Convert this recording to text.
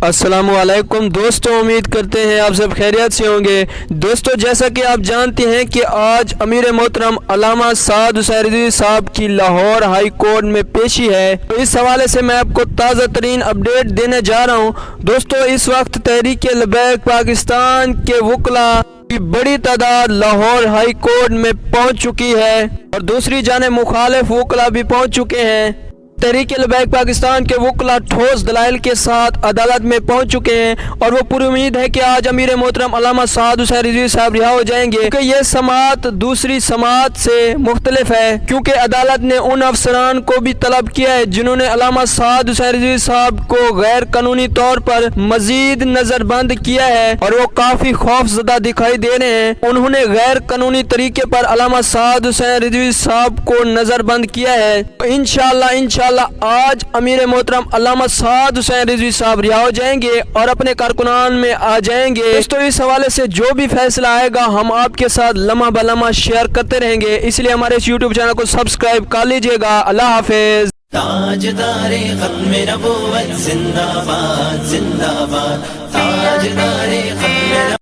السلام علیکم دوستوں، امید کرتے ہیں آپ سب خیریت سے ہوں گے۔ دوستوں، جیسا کہ آپ جانتے ہیں کہ آج امیر محترم علامہ سعد حسین رضوی صاحب کی لاہور ہائی کورٹ میں پیشی ہے، تو اس حوالے سے میں آپ کو تازہ ترین اپڈیٹ دینے جا رہا ہوں۔ دوستوں، اس وقت تحریک لبیک پاکستان کے وکلاء کی بڑی تعداد لاہور ہائی کورٹ میں پہنچ چکی ہے اور دوسری جانب مخالف وکلاء بھی پہنچ چکے ہیں۔ تحریک لبیک پاکستان کے وکلاء ٹھوس دلائل کے ساتھ عدالت میں پہنچ چکے ہیں اور وہ پوری امید ہے کہ آج امیر محترم علامہ سعد حسین رضوی صاحب رہا ہو جائیں گے، کیونکہ یہ سماعت دوسری سماعت سے مختلف ہے، کیونکہ عدالت نے ان افسران کو بھی طلب کیا ہے جنہوں نے علامہ سعد حسین رضوی صاحب کو غیر قانونی طور پر مزید نظر بند کیا ہے اور وہ کافی خوف زدہ دکھائی دے رہے ہیں۔ انہوں نے غیر قانونی طریقے پر علامہ سعد حسین رضوی صاحب کو نظر بند کیا ہے۔ انشاءاللہ آج امیر محترم علامہ سعد حسین رضوی صاحب رہا ہو جائیں گے اور اپنے کارکنان میں آ جائیں گے۔ دوستو، اس حوالے سے جو بھی فیصلہ آئے گا ہم آپ کے ساتھ لمحہ بہ لمحہ شیئر کرتے رہیں گے، اس لیے ہمارے اس یوٹیوب چینل کو سبسکرائب کر لیجئے گا۔ اللہ حافظ۔ تاجدار ختم نبوت زندہ باد زندہ باد، تاجدار ختم